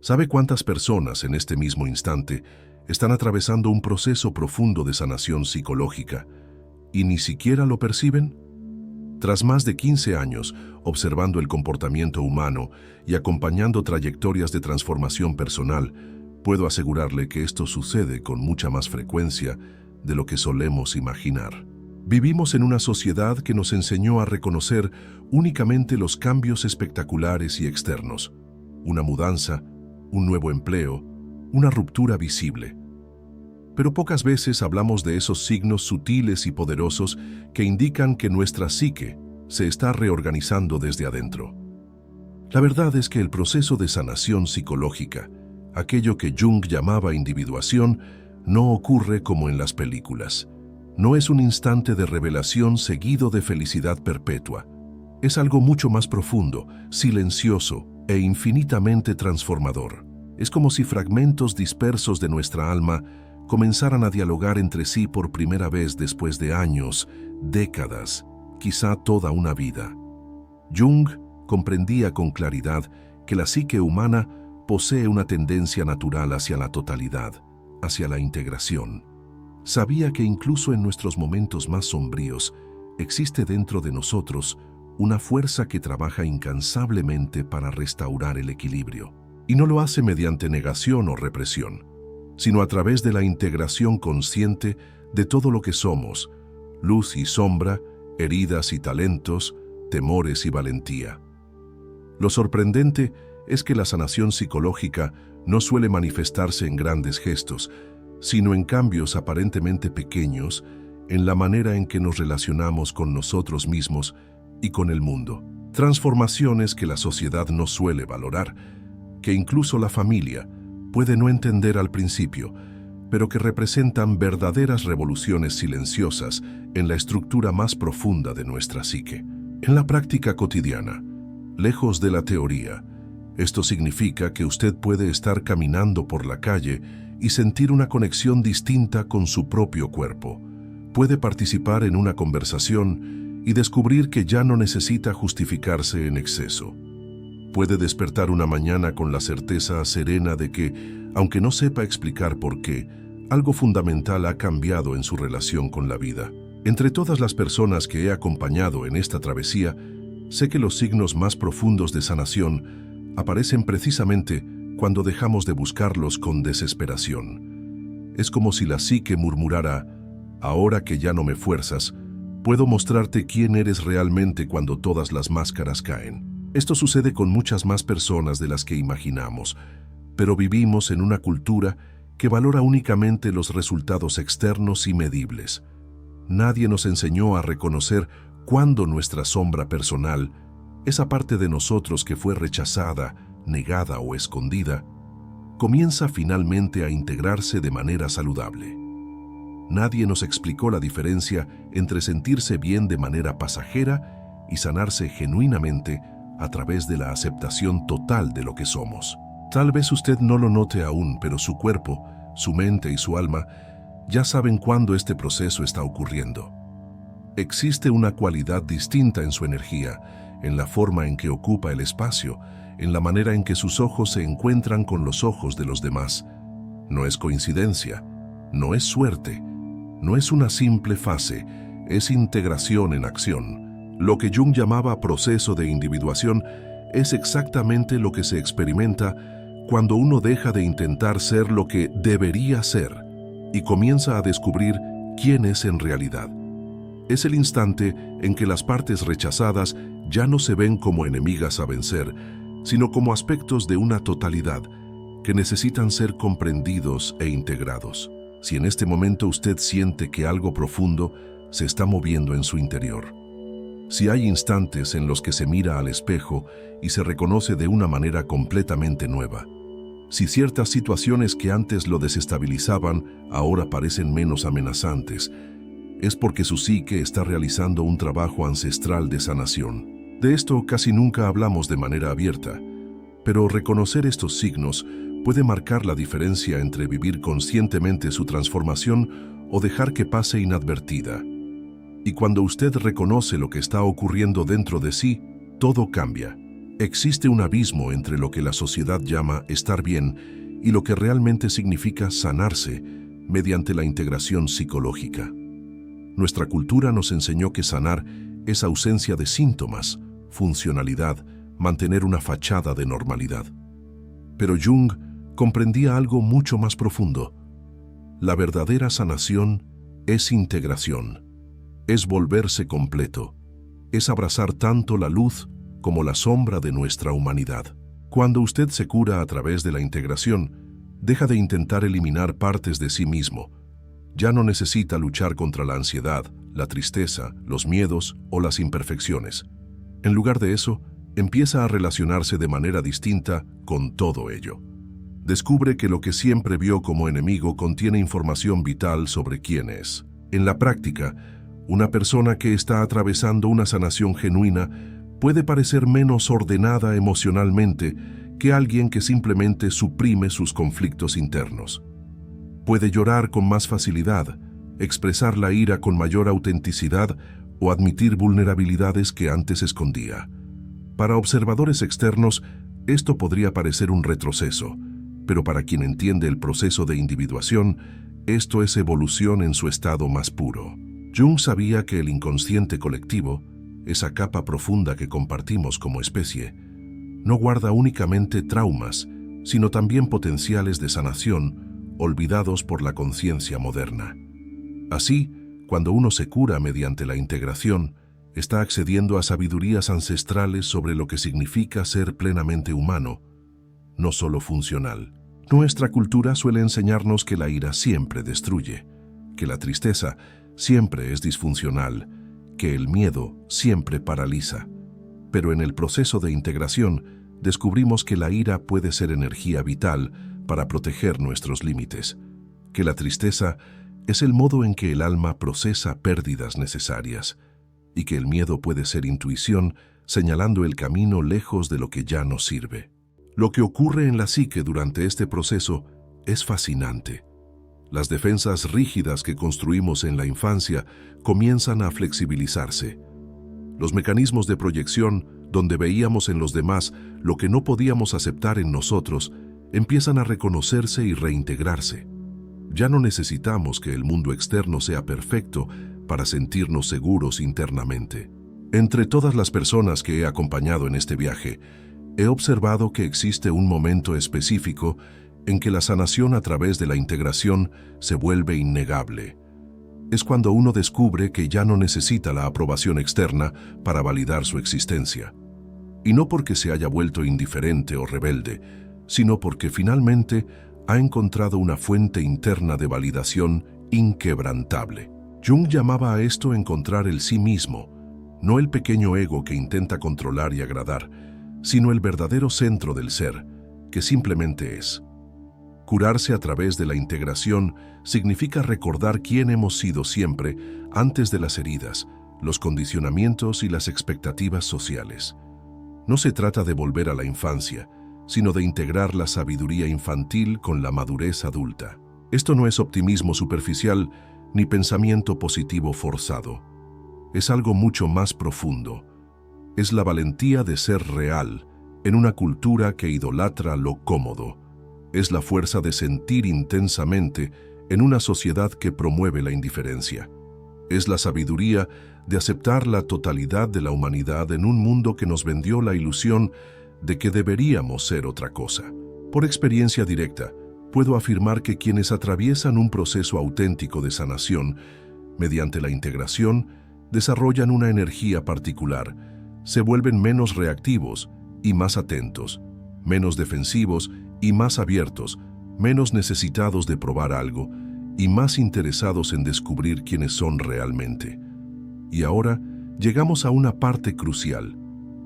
¿Sabe cuántas personas en este mismo instante están atravesando un proceso profundo de sanación psicológica y ni siquiera lo perciben? Tras más de 15 años observando el comportamiento humano y acompañando trayectorias de transformación personal, puedo asegurarle que esto sucede con mucha más frecuencia de lo que solemos imaginar. Vivimos en una sociedad que nos enseñó a reconocer únicamente los cambios espectaculares y externos, una mudanza, un nuevo empleo, una ruptura visible. Pero pocas veces hablamos de esos signos sutiles y poderosos que indican que nuestra psique se está reorganizando desde adentro. La verdad es que el proceso de sanación psicológica, aquello que Jung llamaba individuación, no ocurre como en las películas. No es un instante de revelación seguido de felicidad perpetua. Es algo mucho más profundo, silencioso e infinitamente transformador. Es como si fragmentos dispersos de nuestra alma comenzaran a dialogar entre sí por primera vez después de años, décadas, quizá toda una vida. Jung comprendía con claridad que la psique humana posee una tendencia natural hacia la totalidad, hacia la integración. Sabía que incluso en nuestros momentos más sombríos existe dentro de nosotros una fuerza que trabaja incansablemente para restaurar el equilibrio. Y no lo hace mediante negación o represión, sino a través de la integración consciente de todo lo que somos, luz y sombra, heridas y talentos, temores y valentía. Lo sorprendente es que la sanación psicológica no suele manifestarse en grandes gestos, sino en cambios aparentemente pequeños en la manera en que nos relacionamos con nosotros mismos y con el mundo. Transformaciones que la sociedad no suele valorar, que incluso la familia puede no entender al principio, pero que representan verdaderas revoluciones silenciosas en la estructura más profunda de nuestra psique. En la práctica cotidiana, lejos de la teoría, esto significa que usted puede estar caminando por la calle y sentir una conexión distinta con su propio cuerpo. Puede participar en una conversación y descubrir que ya no necesita justificarse en exceso. Puede despertar una mañana con la certeza serena de que, aunque no sepa explicar por qué, algo fundamental ha cambiado en su relación con la vida. Entre todas las personas que he acompañado en esta travesía, sé que los signos más profundos de sanación aparecen precisamente cuando dejamos de buscarlos con desesperación. Es como si la psique murmurara: ahora que ya no me fuerzas, puedo mostrarte quién eres realmente cuando todas las máscaras caen. Esto sucede con muchas más personas de las que imaginamos, pero vivimos en una cultura que valora únicamente los resultados externos y medibles. Nadie nos enseñó a reconocer cuándo nuestra sombra personal, esa parte de nosotros que fue rechazada, negada o escondida, comienza finalmente a integrarse de manera saludable. Nadie nos explicó la diferencia entre sentirse bien de manera pasajera y sanarse genuinamente a través de la aceptación total de lo que somos. Tal vez usted no lo note aún, pero su cuerpo, su mente y su alma ya saben cuándo este proceso está ocurriendo. Existe una cualidad distinta en su energía, en la forma en que ocupa el espacio, en la manera en que sus ojos se encuentran con los ojos de los demás. No es coincidencia, no es suerte, no es una simple fase, es integración en acción. Lo que Jung llamaba proceso de individuación es exactamente lo que se experimenta cuando uno deja de intentar ser lo que debería ser y comienza a descubrir quién es en realidad. Es el instante en que las partes rechazadas ya no se ven como enemigas a vencer, sino como aspectos de una totalidad que necesitan ser comprendidos e integrados. Si en este momento usted siente que algo profundo se está moviendo en su interior, si hay instantes en los que se mira al espejo y se reconoce de una manera completamente nueva, si ciertas situaciones que antes lo desestabilizaban ahora parecen menos amenazantes, es porque su psique está realizando un trabajo ancestral de sanación. De esto casi nunca hablamos de manera abierta, pero reconocer estos signos puede marcar la diferencia entre vivir conscientemente su transformación o dejar que pase inadvertida. Y cuando usted reconoce lo que está ocurriendo dentro de sí, todo cambia. Existe un abismo entre lo que la sociedad llama estar bien y lo que realmente significa sanarse mediante la integración psicológica. Nuestra cultura nos enseñó que sanar es ausencia de síntomas, funcionalidad, mantener una fachada de normalidad. Pero Jung comprendía algo mucho más profundo. La verdadera sanación es integración, es volverse completo, es abrazar tanto la luz como la sombra de nuestra humanidad. Cuando usted se cura a través de la integración, deja de intentar eliminar partes de sí mismo. Ya no necesita luchar contra la ansiedad, la tristeza, los miedos o las imperfecciones. En lugar de eso, empieza a relacionarse de manera distinta con todo ello. Descubre que lo que siempre vio como enemigo contiene información vital sobre quién es. En la práctica, una persona que está atravesando una sanación genuina puede parecer menos ordenada emocionalmente que alguien que simplemente suprime sus conflictos internos. Puede llorar con más facilidad, expresar la ira con mayor autenticidad o admitir vulnerabilidades que antes escondía. Para observadores externos, esto podría parecer un retroceso, pero para quien entiende el proceso de individuación, esto es evolución en su estado más puro. Jung sabía que el inconsciente colectivo, esa capa profunda que compartimos como especie, no guarda únicamente traumas, sino también potenciales de sanación, olvidados por la conciencia moderna. Así, cuando uno se cura mediante la integración, está accediendo a sabidurías ancestrales sobre lo que significa ser plenamente humano, no solo funcional. Nuestra cultura suele enseñarnos que la ira siempre destruye, que la tristeza siempre es disfuncional, que el miedo siempre paraliza. Pero en el proceso de integración, descubrimos que la ira puede ser energía vital para proteger nuestros límites, que la tristeza es el modo en que el alma procesa pérdidas necesarias, y que el miedo puede ser intuición señalando el camino lejos de lo que ya no sirve. Lo que ocurre en la psique durante este proceso es fascinante. Las defensas rígidas que construimos en la infancia comienzan a flexibilizarse. Los mecanismos de proyección, donde veíamos en los demás lo que no podíamos aceptar en nosotros, empiezan a reconocerse y reintegrarse. Ya no necesitamos que el mundo externo sea perfecto para sentirnos seguros internamente. Entre todas las personas que he acompañado en este viaje, he observado que existe un momento específico en que la sanación a través de la integración se vuelve innegable. Es cuando uno descubre que ya no necesita la aprobación externa para validar su existencia. Y no porque se haya vuelto indiferente o rebelde, sino porque finalmente ha encontrado una fuente interna de validación inquebrantable. Jung llamaba a esto encontrar el sí mismo, no el pequeño ego que intenta controlar y agradar, sino el verdadero centro del ser, que simplemente es. Curarse a través de la integración significa recordar quién hemos sido siempre antes de las heridas, los condicionamientos y las expectativas sociales. No se trata de volver a la infancia, sino de integrar la sabiduría infantil con la madurez adulta. Esto no es optimismo superficial ni pensamiento positivo forzado. Es algo mucho más profundo. Es la valentía de ser real en una cultura que idolatra lo cómodo. Es la fuerza de sentir intensamente en una sociedad que promueve la indiferencia. Es la sabiduría de aceptar la totalidad de la humanidad en un mundo que nos vendió la ilusión de que deberíamos ser otra cosa. Por experiencia directa, puedo afirmar que quienes atraviesan un proceso auténtico de sanación, mediante la integración, desarrollan una energía particular, se vuelven menos reactivos y más atentos, menos defensivos y más abiertos, menos necesitados de probar algo y más interesados en descubrir quiénes son realmente. Y ahora llegamos a una parte crucial,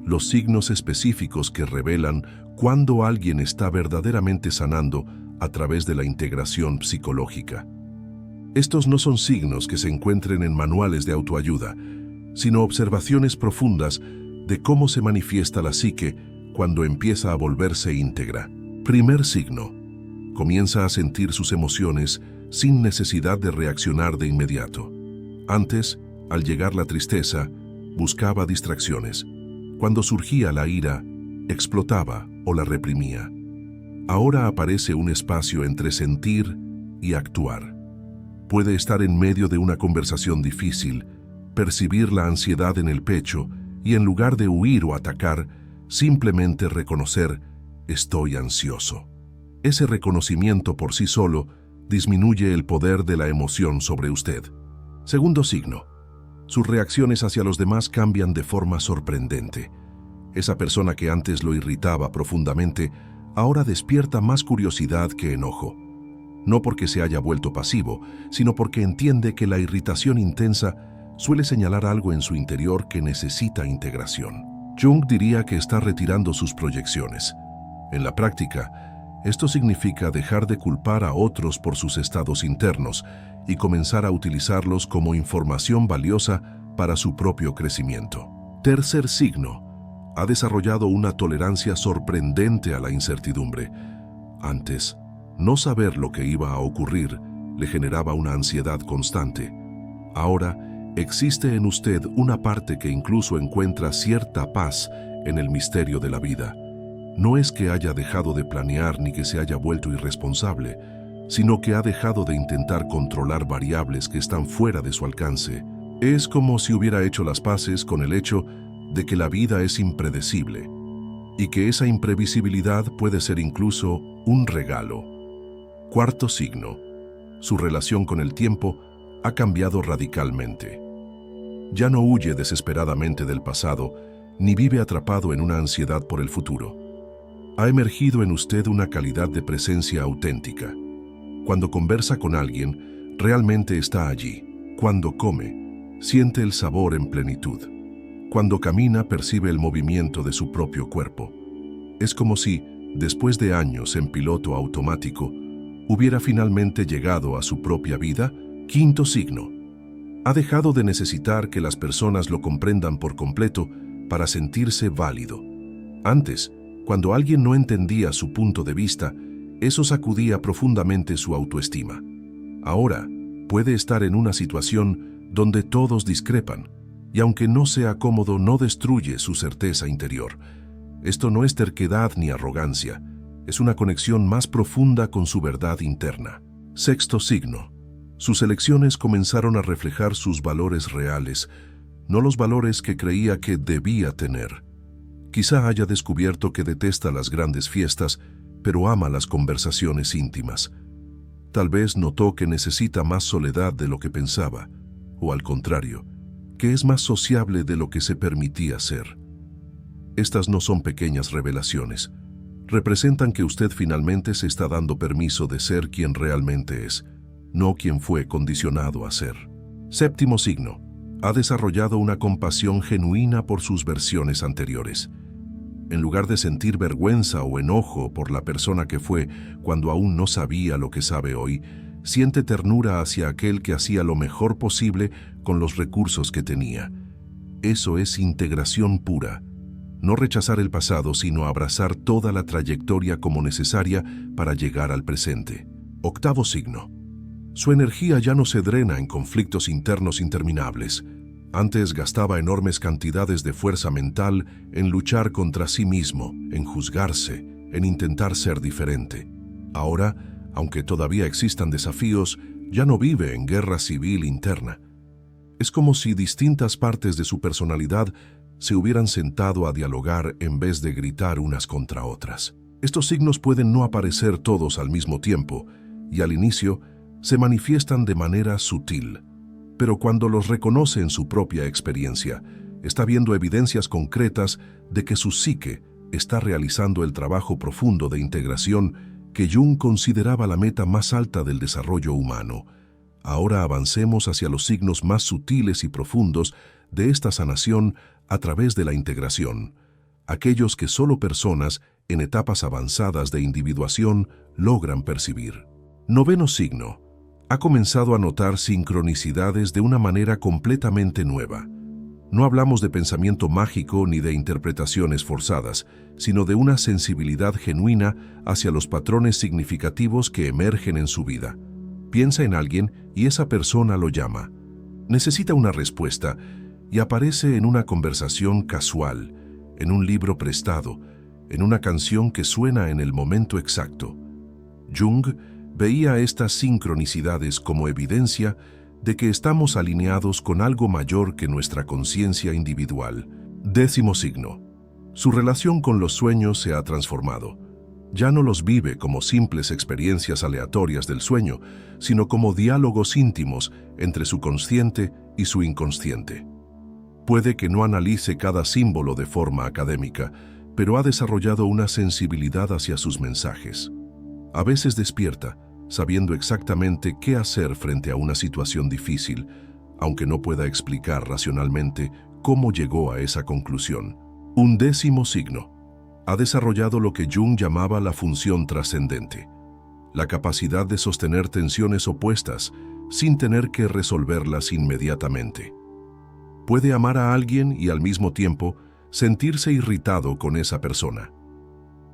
los signos específicos que revelan cuándo alguien está verdaderamente sanando a través de la integración psicológica. Estos no son signos que se encuentren en manuales de autoayuda, sino observaciones profundas de cómo se manifiesta la psique cuando empieza a volverse íntegra. Primer signo: comienza a sentir sus emociones sin necesidad de reaccionar de inmediato. Antes, al llegar la tristeza, buscaba distracciones. Cuando surgía la ira, explotaba o la reprimía. Ahora aparece un espacio entre sentir y actuar. Puede estar en medio de una conversación difícil, percibir la ansiedad en el pecho y en lugar de huir o atacar, simplemente reconocer: estoy ansioso. Ese reconocimiento por sí solo disminuye el poder de la emoción sobre usted. Segundo signo. Sus reacciones hacia los demás cambian de forma sorprendente. Esa persona que antes lo irritaba profundamente, ahora despierta más curiosidad que enojo. No porque se haya vuelto pasivo, sino porque entiende que la irritación intensa suele señalar algo en su interior que necesita integración. Jung diría que está retirando sus proyecciones. En la práctica, esto significa dejar de culpar a otros por sus estados internos y comenzar a utilizarlos como información valiosa para su propio crecimiento. Tercer signo. Ha desarrollado una tolerancia sorprendente a la incertidumbre. Antes, no saber lo que iba a ocurrir le generaba una ansiedad constante. Ahora, existe en usted una parte que incluso encuentra cierta paz en el misterio de la vida. No es que haya dejado de planear ni que se haya vuelto irresponsable, sino que ha dejado de intentar controlar variables que están fuera de su alcance. Es como si hubiera hecho las paces con el hecho de que la vida es impredecible y que esa imprevisibilidad puede ser incluso un regalo. Cuarto signo. Su relación con el tiempo ha cambiado radicalmente. Ya no huye desesperadamente del pasado, ni vive atrapado en una ansiedad por el futuro. Ha emergido en usted una calidad de presencia auténtica. Cuando conversa con alguien, realmente está allí. Cuando come, siente el sabor en plenitud. Cuando camina, percibe el movimiento de su propio cuerpo. Es como si, después de años en piloto automático, hubiera finalmente llegado a su propia vida. Quinto signo. Ha dejado de necesitar que las personas lo comprendan por completo para sentirse válido. Antes, cuando alguien no entendía su punto de vista, eso sacudía profundamente su autoestima. Ahora, puede estar en una situación donde todos discrepan, y aunque no sea cómodo, no destruye su certeza interior. Esto no es terquedad ni arrogancia, es una conexión más profunda con su verdad interna. Sexto signo. Sus elecciones comenzaron a reflejar sus valores reales, no los valores que creía que debía tener. Quizá haya descubierto que detesta las grandes fiestas, pero ama las conversaciones íntimas. Tal vez notó que necesita más soledad de lo que pensaba, o al contrario, que es más sociable de lo que se permitía ser. Estas no son pequeñas revelaciones. Representan que usted finalmente se está dando permiso de ser quien realmente es, no quien fue condicionado a ser. Séptimo signo. Ha desarrollado una compasión genuina por sus versiones anteriores. En lugar de sentir vergüenza o enojo por la persona que fue cuando aún no sabía lo que sabe hoy, siente ternura hacia aquel que hacía lo mejor posible con los recursos que tenía. Eso es integración pura. No rechazar el pasado, sino abrazar toda la trayectoria como necesaria para llegar al presente. Octavo signo. Su energía ya no se drena en conflictos internos interminables. Antes gastaba enormes cantidades de fuerza mental en luchar contra sí mismo, en juzgarse, en intentar ser diferente. Ahora, aunque todavía existan desafíos, ya no vive en guerra civil interna. Es como si distintas partes de su personalidad se hubieran sentado a dialogar en vez de gritar unas contra otras. Estos signos pueden no aparecer todos al mismo tiempo, y al inicio se manifiestan de manera sutil. Pero cuando los reconoce en su propia experiencia, está viendo evidencias concretas de que su psique está realizando el trabajo profundo de integración que Jung consideraba la meta más alta del desarrollo humano. Ahora avancemos hacia los signos más sutiles y profundos de esta sanación a través de la integración, aquellos que solo personas en etapas avanzadas de individuación logran percibir. Noveno signo. Ha comenzado a notar sincronicidades de una manera completamente nueva. No hablamos de pensamiento mágico ni de interpretaciones forzadas, sino de una sensibilidad genuina hacia los patrones significativos que emergen en su vida. Piensa en alguien y esa persona lo llama. Necesita una respuesta y aparece en una conversación casual, en un libro prestado, en una canción que suena en el momento exacto. Jung veía estas sincronicidades como evidencia de que estamos alineados con algo mayor que nuestra conciencia individual. 10º signo. Su relación con los sueños se ha transformado. Ya no los vive como simples experiencias aleatorias del sueño, sino como diálogos íntimos entre su consciente y su inconsciente. Puede que no analice cada símbolo de forma académica, pero ha desarrollado una sensibilidad hacia sus mensajes. A veces despierta, sabiendo exactamente qué hacer frente a una situación difícil, aunque no pueda explicar racionalmente cómo llegó a esa conclusión. 11º signo. Ha desarrollado lo que Jung llamaba la función trascendente, la capacidad de sostener tensiones opuestas sin tener que resolverlas inmediatamente. Puede amar a alguien y al mismo tiempo sentirse irritado con esa persona.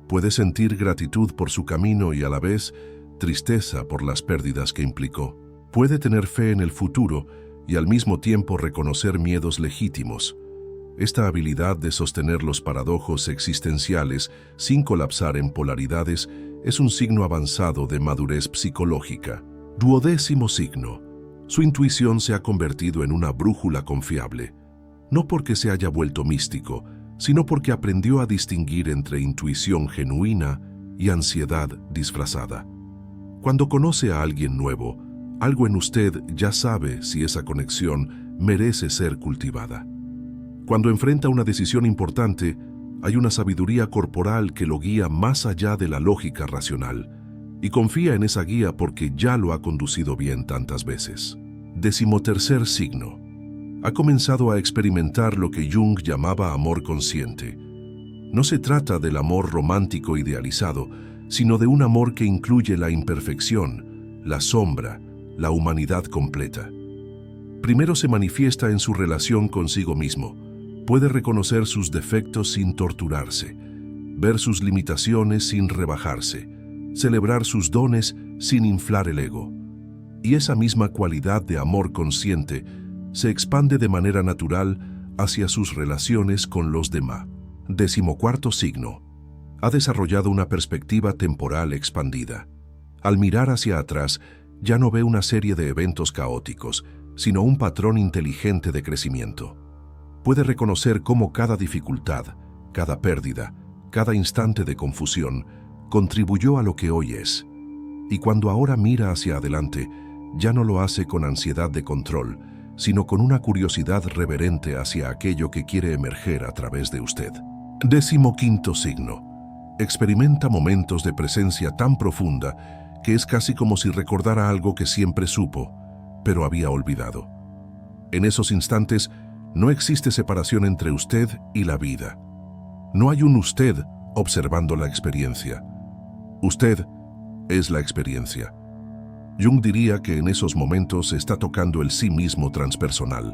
Puede sentir gratitud por su camino y a la vez tristeza por las pérdidas que implicó. Puede tener fe en el futuro y al mismo tiempo reconocer miedos legítimos. Esta habilidad de sostener los paradojos existenciales sin colapsar en polaridades es un signo avanzado de madurez psicológica. 12º signo. Su intuición se ha convertido en una brújula confiable, no porque se haya vuelto místico, sino porque aprendió a distinguir entre intuición genuina y ansiedad disfrazada. Cuando conoce a alguien nuevo, algo en usted ya sabe si esa conexión merece ser cultivada. Cuando enfrenta una decisión importante, hay una sabiduría corporal que lo guía más allá de la lógica racional, y confía en esa guía porque ya lo ha conducido bien tantas veces. 13º signo. Ha comenzado a experimentar lo que Jung llamaba amor consciente. No se trata del amor romántico idealizado, sino de un amor que incluye la imperfección, la sombra, la humanidad completa. Primero se manifiesta en su relación consigo mismo. Puede reconocer sus defectos sin torturarse, ver sus limitaciones sin rebajarse, celebrar sus dones sin inflar el ego. Y esa misma cualidad de amor consciente se expande de manera natural hacia sus relaciones con los demás. 14º signo. Ha desarrollado una perspectiva temporal expandida. Al mirar hacia atrás, ya no ve una serie de eventos caóticos, sino un patrón inteligente de crecimiento. Puede reconocer cómo cada dificultad, cada pérdida, cada instante de confusión contribuyó a lo que hoy es. Y cuando ahora mira hacia adelante, ya no lo hace con ansiedad de control, sino con una curiosidad reverente hacia aquello que quiere emerger a través de usted. 15º signo. Experimenta momentos de presencia tan profunda que es casi como si recordara algo que siempre supo, pero había olvidado. En esos instantes, no existe separación entre usted y la vida. No hay un usted observando la experiencia. Usted es la experiencia. Jung diría que en esos momentos se está tocando el sí mismo transpersonal,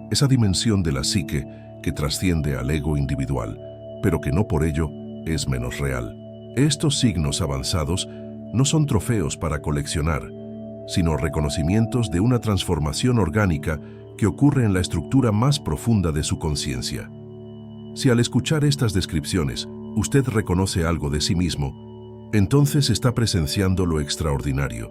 esa dimensión de la psique que trasciende al ego individual, pero que no por ello es menos real. Estos signos avanzados no son trofeos para coleccionar, sino reconocimientos de una transformación orgánica que ocurre en la estructura más profunda de su conciencia. Si al escuchar estas descripciones usted reconoce algo de sí mismo, entonces está presenciando lo extraordinario,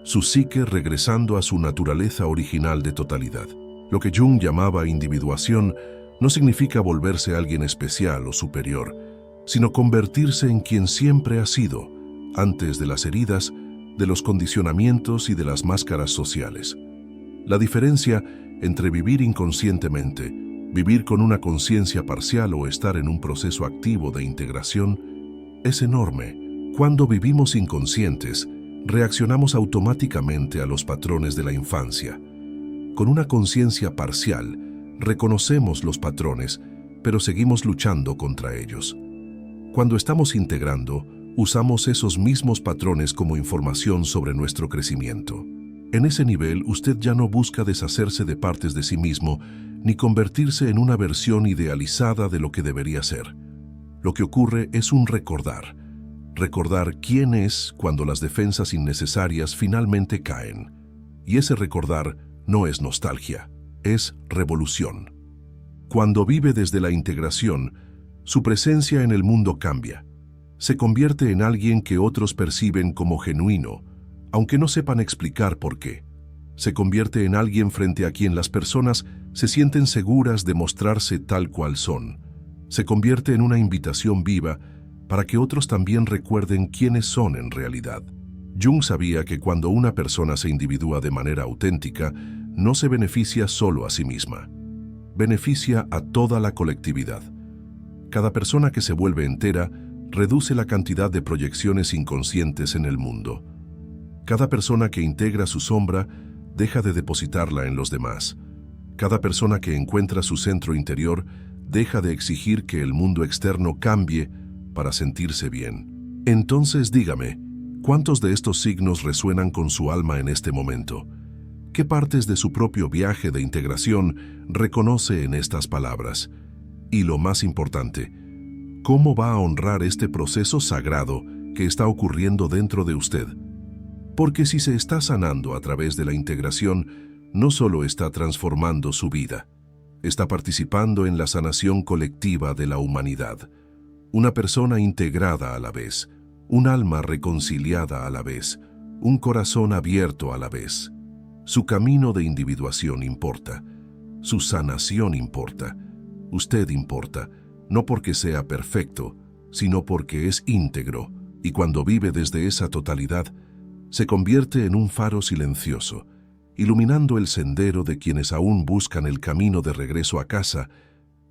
su psique regresando a su naturaleza original de totalidad. Lo que Jung llamaba individuación no significa volverse alguien especial o superior, sino convertirse en quien siempre ha sido, antes de las heridas, de los condicionamientos y de las máscaras sociales. La diferencia entre vivir inconscientemente, vivir con una conciencia parcial o estar en un proceso activo de integración es enorme. Cuando vivimos inconscientes, reaccionamos automáticamente a los patrones de la infancia. Con una conciencia parcial, reconocemos los patrones, pero seguimos luchando contra ellos. Cuando estamos integrando, usamos esos mismos patrones como información sobre nuestro crecimiento. En ese nivel, usted ya no busca deshacerse de partes de sí mismo, ni convertirse en una versión idealizada de lo que debería ser. Lo que ocurre es un recordar. Recordar quién es cuando las defensas innecesarias finalmente caen. Y ese recordar no es nostalgia, es revolución. Cuando vive desde la integración, Su presencia en el mundo cambia. Se convierte en alguien que otros perciben como genuino, aunque no sepan explicar por qué. Se convierte en alguien frente a quien las personas se sienten seguras de mostrarse tal cual son. Se convierte en una invitación viva para que otros también recuerden quiénes son en realidad. Jung sabía que cuando una persona se individúa de manera auténtica, no se beneficia solo a sí misma. Beneficia a toda la colectividad. Cada persona que se vuelve entera reduce la cantidad de proyecciones inconscientes en el mundo. Cada persona que integra su sombra deja de depositarla en los demás. Cada persona que encuentra su centro interior deja de exigir que el mundo externo cambie para sentirse bien. Entonces dígame, ¿cuántos de estos signos resuenan con su alma en este momento? ¿Qué partes de su propio viaje de integración reconoce en estas palabras? Y lo más importante, ¿cómo va a honrar este proceso sagrado que está ocurriendo dentro de usted? Porque si se está sanando a través de la integración, no solo está transformando su vida, está participando en la sanación colectiva de la humanidad. Una persona integrada a la vez, un alma reconciliada a la vez, un corazón abierto a la vez. Su camino de individuación importa, su sanación importa, usted importa, no porque sea perfecto, sino porque es íntegro, y cuando vive desde esa totalidad, se convierte en un faro silencioso, iluminando el sendero de quienes aún buscan el camino de regreso a casa,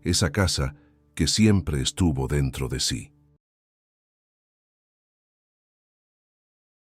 esa casa que siempre estuvo dentro de sí.